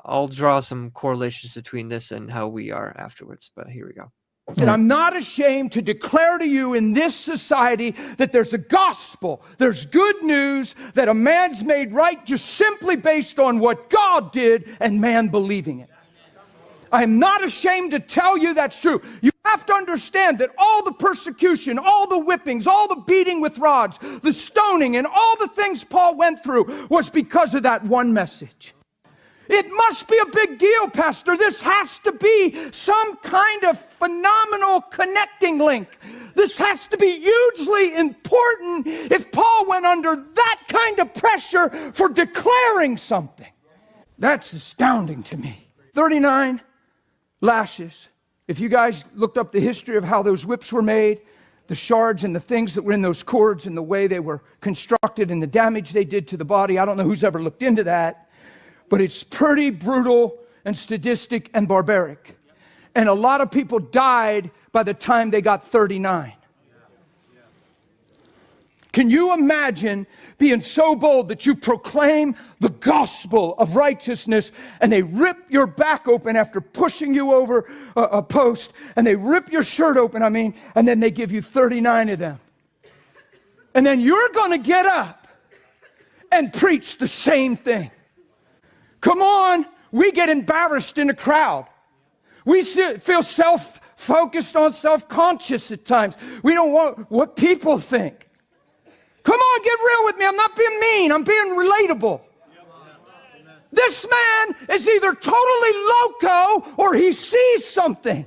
I'll draw some correlations between this and how we are afterwards. But here we go. And I'm not ashamed to declare to you in this society that there's a gospel, there's good news, that a man's made right just simply based on what God did and man believing it. I'm not ashamed to tell you that's true. You have to understand that all the persecution, all the whippings, all the beating with rods, the stoning, and all the things Paul went through was because of that one message. It must be a big deal, Pastor. This has to be some kind of phenomenal connecting link. This has to be hugely important if Paul went under that kind of pressure for declaring something. That's astounding to me. 39 lashes. If you guys looked up the history of how those whips were made, the shards and the things that were in those cords and the way they were constructed and the damage they did to the body, I don't know who's ever looked into that. But it's pretty brutal and sadistic and barbaric. And a lot of people died by the time they got 39. Can you imagine being so bold that you proclaim the gospel of righteousness and they rip your back open after pushing you over a post and they rip your shirt open, and then they give you 39 of them. And then you're going to get up and preach the same thing. Come on, we get embarrassed in a crowd. We feel self-focused on self-conscious at times. We don't want what people think. Come on, get real with me. I'm not being mean. I'm being relatable. This man is either totally loco or he sees something.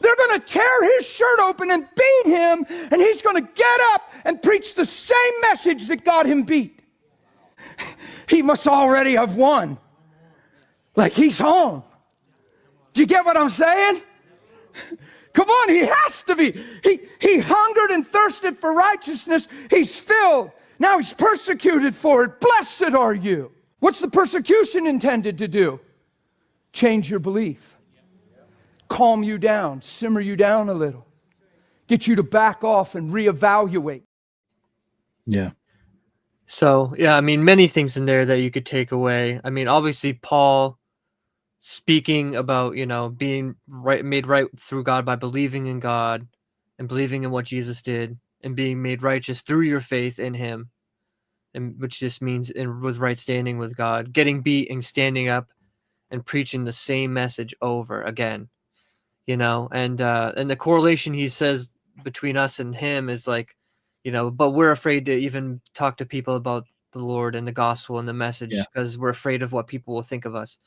They're going to tear his shirt open and beat him, and he's going to get up and preach the same message that got him beat. He must already have won. Like he's home. Do you get what I'm saying? Come on, he has to be. He hungered and thirsted for righteousness. He's filled. Now he's persecuted for it. Blessed are you. What's the persecution intended to do? Change your belief. Calm you down. Simmer you down a little. Get you to back off and reevaluate. Yeah. So, yeah, many things in there that you could take away. Obviously, Paul speaking about, being made right through God by believing in God and believing in what Jesus did and being made righteous through your faith in him, and which just means with right standing with God, getting beat and standing up and preaching the same message over again, and the correlation he says between us and him is like, but we're afraid to even talk to people about the Lord and the gospel and the message because we're afraid of what people will think of us.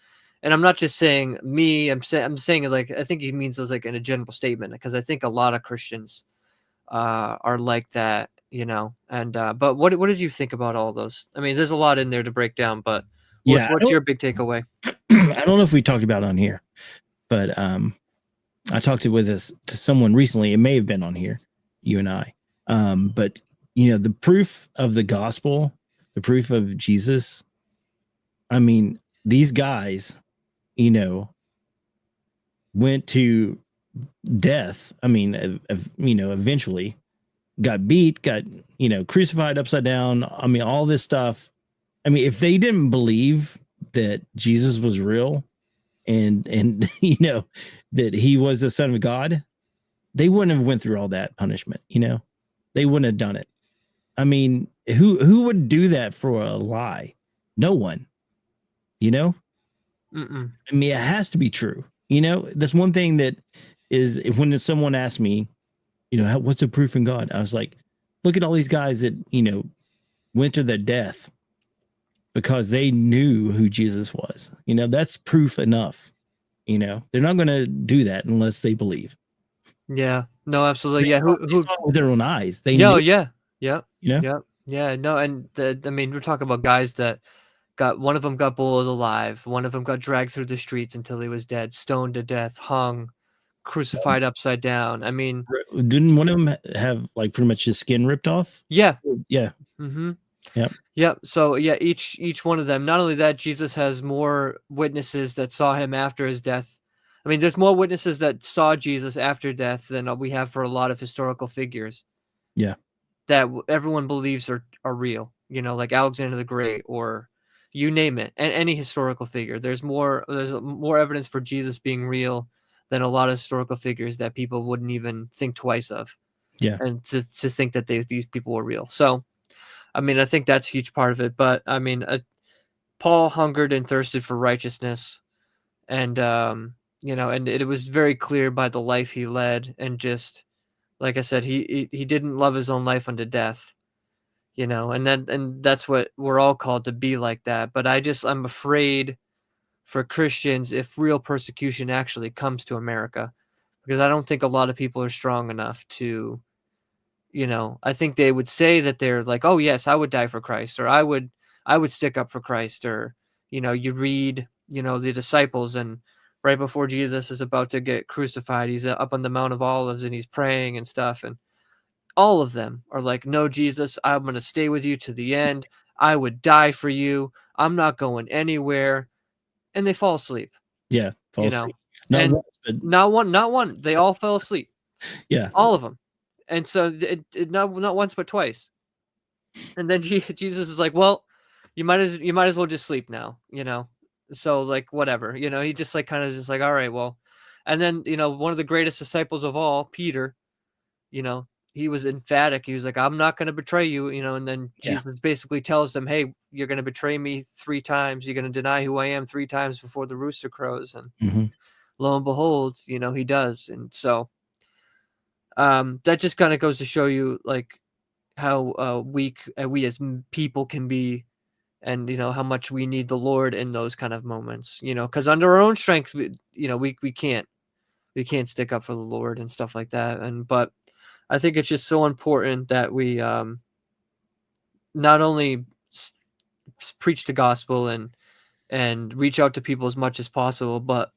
And I'm not just saying me, I'm saying like, I think he means as like in a general statement, because I think a lot of Christians are like that, and, but what did you think about all those? There's a lot in there to break down, but what's your big takeaway? I don't know if we talked about it on here, but I talked to someone recently. It may have been on here, you and I. But the proof of the gospel, the proof of Jesus, these guys, went to death. Eventually got beat, got, crucified upside down. All this stuff. If they didn't believe that Jesus was real and that he was the Son of God, they wouldn't have went through all that punishment, They wouldn't have done it. Who would do that for a lie? No one. Mm-mm. It has to be true. That's one thing that is when someone asks me, what's the proof in God? I was like, look at all these guys that, went to their death because they knew who Jesus was. That's proof enough. They're not going to do that unless they believe. Yeah, no, absolutely. They saw it with their own eyes. They no, knew. yeah. No, And we're talking about guys that one of them got boiled alive, one of them got dragged through the streets until he was dead, stoned to death, hung, crucified upside down. Didn't one of them have like pretty much his skin ripped off? Yeah. Mm-hmm. Yep. So yeah, each one of them. Not only that, Jesus has more witnesses that saw him after his death I mean, there's more witnesses that saw Jesus after death than we have for a lot of historical figures Yeah. that everyone believes are real, like Alexander the Great, or you name it, and any historical figure. There's more evidence for Jesus being real than a lot of historical figures that people wouldn't even think twice of. Yeah. And to think that these people were real. So, I mean, I think that's a huge part of it. But I mean, Paul hungered and thirsted for righteousness, and and it was very clear by the life he led, and just like I said, he didn't love his own life unto death, and that's what we're all called to be, like that. But I'm afraid for Christians if real persecution actually comes to America, because I don't think a lot of people are strong enough to, I think they would say that they're like, oh yes, I would die for Christ, or I would stick up for Christ, or you read, the disciples, and right before Jesus is about to get crucified, he's up on the Mount of Olives and he's praying and stuff, and all of them are like, no, Jesus, I'm going to stay with you to the end. I would die for you. I'm not going anywhere. And they fall asleep, Yeah. Fall asleep. Not and once, but not one. They all fell asleep. yeah. All of them. And so it not once, but twice. And then Jesus is like, well, you might as well just sleep now, So like, whatever, he just like kind of just like, all right, well. And then, one of the greatest disciples of all, Peter, he was emphatic. He was like, I'm not going to betray you, and then Yeah. Jesus basically tells them, hey, you're going to betray me 3 times. You're going to deny who I am 3 times before the rooster crows. And lo and behold, he does. And so that just kind of goes to show you like how weak we as people can be, and how much we need the Lord in those kind of moments, because under our own strength, we can't stick up for the Lord and stuff like that. But I think it's just so important that we not only preach the gospel and reach out to people as much as possible, but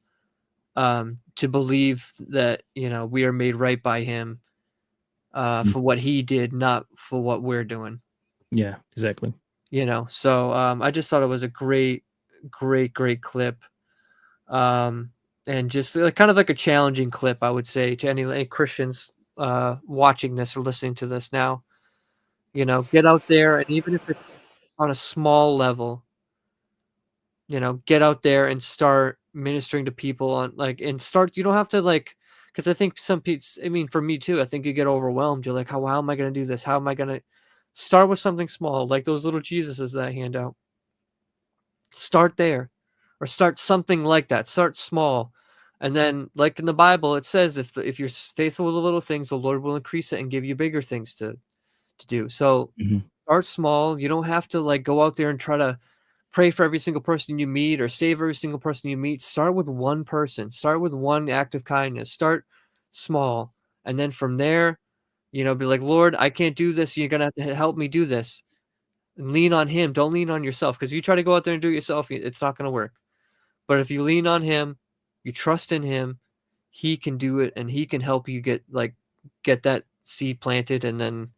to believe that we are made right by Him for what He did, not for what we're doing. Yeah, exactly. So I just thought it was a great clip, and just kind of like a challenging clip, I would say, to any Christians watching this or listening to this now. Get out there, and even if it's on a small level, get out there and start ministering to people and start. You don't have to because I think some people, I mean, for me too, I think you get overwhelmed. You're like, how am I going to do this? How am I going to start with something small, like those little Jesuses that I hand out? Start there, or start something like that. Start small. And then, like in the Bible, it says, if you're faithful with the little things, the Lord will increase it and give you bigger things to do. So start small. You don't have to go out there and try to pray for every single person you meet or save every single person you meet. Start with one person. Start with one act of kindness. Start small. And then from there, be like, Lord, I can't do this. You're going to have to help me do this. And lean on Him. Don't lean on yourself, because you try to go out there and do it yourself, it's not going to work. But if you lean on Him, you trust in Him, He can do it, and He can help you get that seed planted. And then,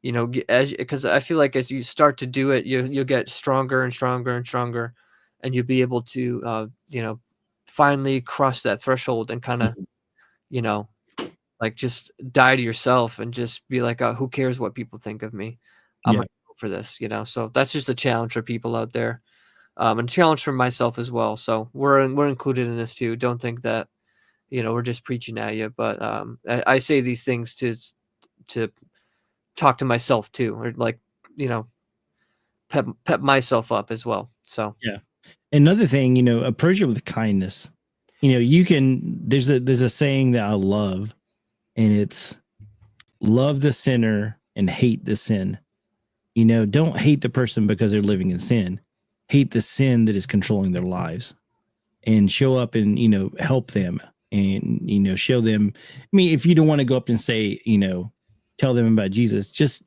because I feel like as you start to do it, you'll get stronger and stronger and stronger, and you'll be able to, finally cross that threshold and kind of, just die to yourself and just be like, who cares what people think of me? I'm gonna go for this, So that's just a challenge for people out there, and a challenge for myself as well. So we're included in this too. Don't think that, we're just preaching at you, but I say these things to talk to myself too, or pep myself up as well. So yeah. Another thing, approach it with kindness. There's a saying that I love, and it's love the sinner and hate the sin. Don't hate the person because they're living in sin. Hate the sin that is controlling their lives, and show up and, help them, and, show them. I mean, if you don't want to go up and say, tell them about Jesus, just,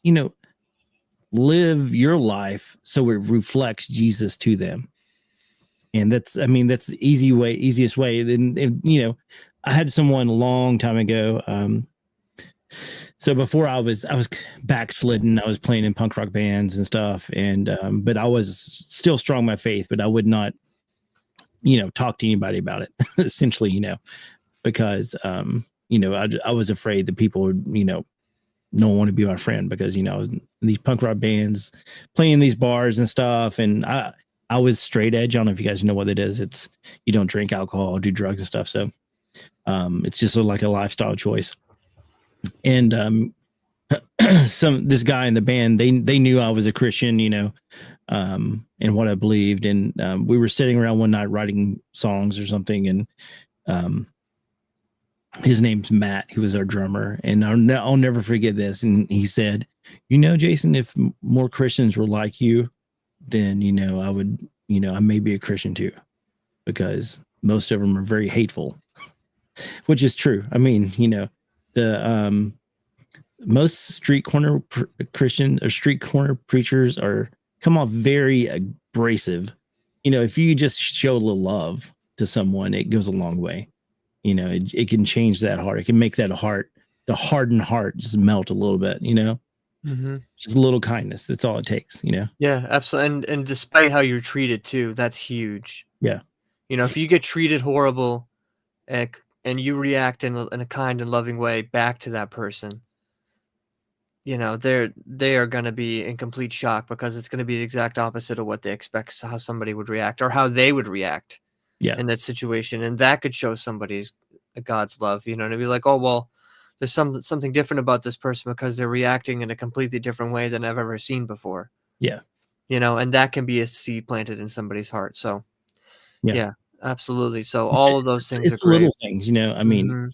live your life so it reflects Jesus to them. And that's the easiest way. Then, I had someone a long time ago. So before I was backslidden, I was playing in punk rock bands and stuff. And, but I was still strong in my faith, but I would not talk to anybody about it, essentially, because, I was afraid that people would, don't want to be my friend because, I was in these punk rock bands playing these bars and stuff. And I was straight edge. I don't know if you guys know what it is. It's, you don't drink alcohol, do drugs and stuff. So it's just like a lifestyle choice. And this guy in the band, they knew I was a Christian, and what I believed. And we were sitting around one night writing songs or something. And his name's Matt. He was our drummer. And I'll never forget this. And he said, Jason, if more Christians were like you, then, I would, I may be a Christian too, because most of them are very hateful, which is true. I mean, the most street corner Christian or street corner preachers come off very abrasive. If you just show a little love to someone, it goes a long way. It can change that heart. It can make that heart, the hardened heart, just melt a little bit. Just a little kindness. That's all it takes. Yeah, absolutely. And despite how you're treated too, that's huge. Yeah. If you get treated horrible, and you react in a kind and loving way back to that person, they are going to be in complete shock, because it's going to be the exact opposite of what they expect, how somebody would react or how they would react in that situation. And that could show somebody's God's love, to be like, oh, well, there's something different about this person because they're reacting in a completely different way than I've ever seen before. Yeah. And that can be a seed planted in somebody's heart. So yeah, absolutely. So of those things it's are great. Little things, I mean,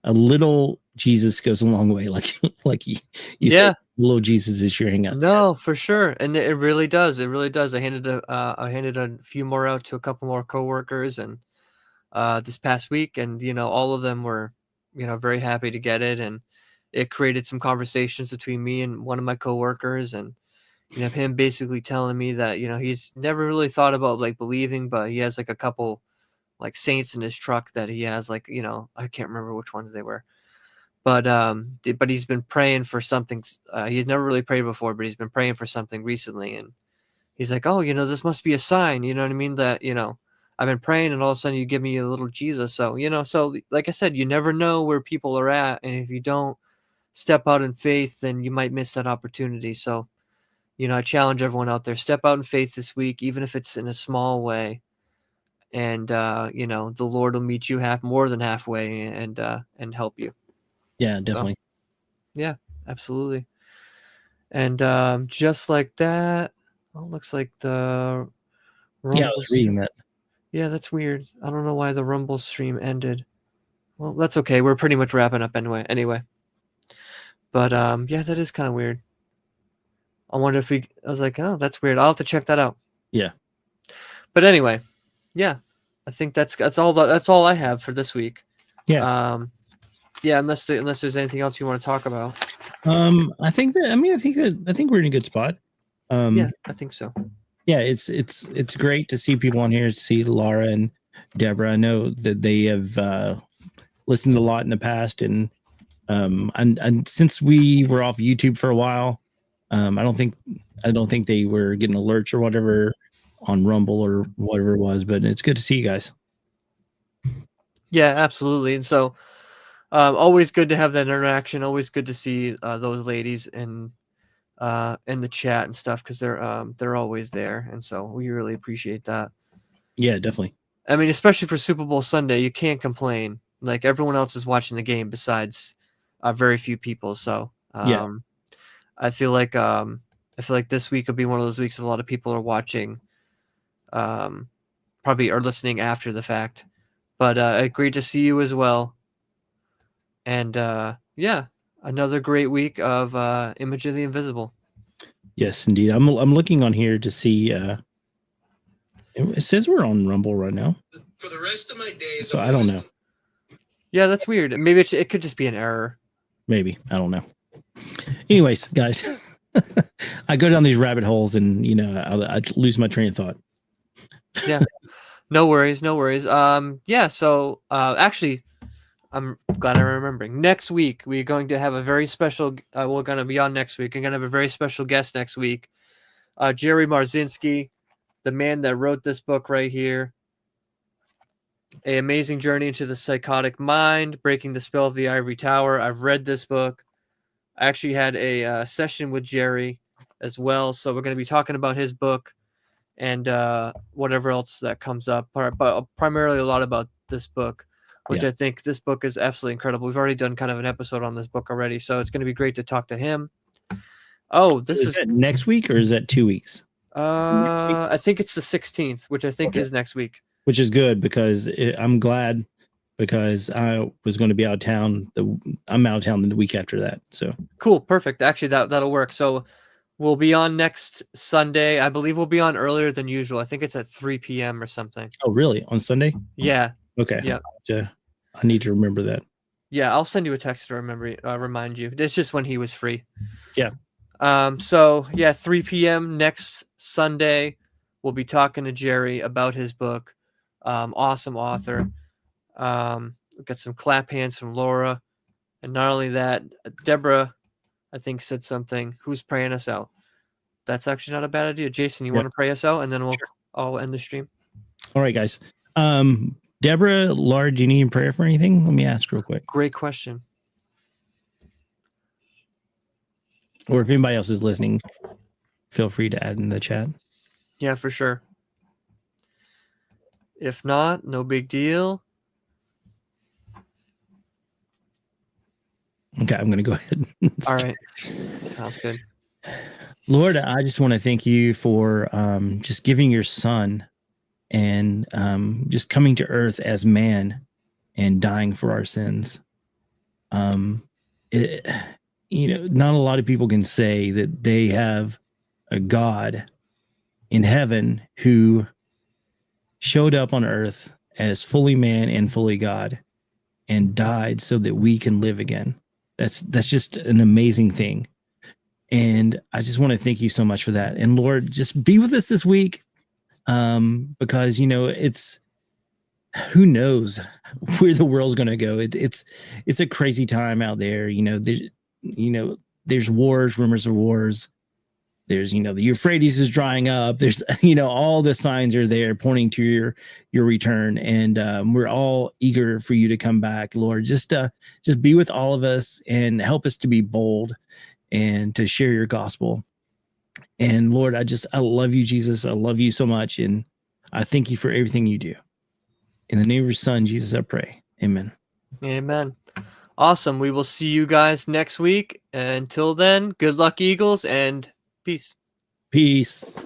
a little Jesus goes a long way. Like you said, little Jesus is your hang up. No, for sure. And it really does. It really does. I handed a few more out to a couple more coworkers and this past week, and all of them were very happy to get it, and it created some conversations between me and one of my coworkers, and him basically telling me that he's never really thought about like believing, but he has like a couple like saints in his truck that he has, like I can't remember which ones they were, but he's been praying for something. He's never really prayed before, but he's been praying for something recently, and he's like, oh, this must be a sign, you know what I mean, that I've been praying, and all of a sudden you give me a little Jesus. So so like I said, you never know where people are at, and if you don't step out in faith, then you might miss that opportunity. So I challenge everyone out there, step out in faith this week, even if it's in a small way, and the Lord will meet you more than halfway, and help you. Yeah, definitely. So, yeah, absolutely. And just like that, looks like the Rumble. Yeah, I was reading that. Yeah, that's weird. I don't know why the Rumble stream ended. Well, that's okay. We're pretty much wrapping up anyway. But yeah, that is kind of weird. I wonder if I was like, oh, that's weird. I'll have to check that out. Yeah. But anyway, yeah, I think that's all I have for this week. Yeah. Yeah, unless there's anything else you want to talk about. I think we're in a good spot. Yeah, I think so. Yeah, it's great to see people on here, to see Laura and Deborah. I know that they have listened a lot in the past, and since we were off YouTube for a while, I don't think they were getting alerts or whatever on Rumble or whatever it was, but it's good to see you guys. Yeah, absolutely. And so always good to have that interaction. Always good to see those ladies in the chat and stuff, because they're always there, and so we really appreciate that. Yeah, definitely. I mean, especially for Super Bowl Sunday, you can't complain. Like, everyone else is watching the game besides very few people. So yeah. I feel like this week will be one of those weeks that a lot of people are watching, probably are listening after the fact. But great to see you as well. And yeah, another great week of Image of the Invisible. Yes, indeed. I'm looking on here to see. It says we're on Rumble right now. For the rest of my days, so I don't know. Yeah, that's weird. Maybe it could just be an error. Maybe, I don't know. Anyways, guys, I go down these rabbit holes, and I lose my train of thought. Yeah, no worries. Yeah. So actually, I'm glad I'm remembering. Next week, we're going to have a very special. We're going to be on next week. We're going to have a very special guest next week. Jerry Marzinski, the man that wrote this book right here. A Amazing Journey into the Psychotic Mind, Breaking the Spell of the Ivory Tower. I've read this book. I actually had a session with Jerry as well, so we're going to be talking about his book and whatever else that comes up, but primarily a lot about this book, which I think this book is absolutely incredible. We've already done kind of an episode on this book already, so it's going to be great to talk to him. Oh, this is that next week, or is that 2 weeks? I think it's the 16th, which I think is next week. Which is good because I'm glad, because I was going to be out of town. I'm out of town the week after that. So cool, perfect. Actually, that'll work. So we'll be on next Sunday. I believe we'll be on earlier than usual. I think it's at 3 p.m. or something. Oh, really? On Sunday? Yeah. Okay. Yeah. I need to remember that. Yeah, I'll send you a text to remind you. It's just when he was free. Yeah. So yeah, 3 p.m. next Sunday, we'll be talking to Jerry about his book. Awesome author. We've got some clap hands from Laura, and not only that, Deborah, I think, said something. Who's praying us out? That's actually not a bad idea. Jason, you want to pray us out, and then I'll end the stream. All right, guys. Deborah, Laura, do you need prayer for anything? Let me ask real quick. Great question. Or if anybody else is listening, feel free to add in the chat. Yeah, for sure. If not, no big deal. Okay, I'm going to go ahead. All right. Sounds good. Lord, I just want to thank you for just giving your son and just coming to earth as man and dying for our sins. Not a lot of people can say that they have a God in heaven who showed up on earth as fully man and fully God and died so that we can live again. That's just an amazing thing. And I just want to thank you so much for that. And Lord, just be with us this week. Because it's, who knows where the world's going to go. It's a crazy time out there. There's wars, rumors of wars. There's, the Euphrates is drying up. There's, all the signs are there pointing to your return. And we're all eager for you to come back, Lord. Just be with all of us and help us to be bold and to share your gospel. And Lord, I love you, Jesus. I love you so much. And I thank you for everything you do. In the name of your son, Jesus, I pray. Amen. Amen. Awesome. We will see you guys next week. Until then, good luck, Eagles, and peace. Peace.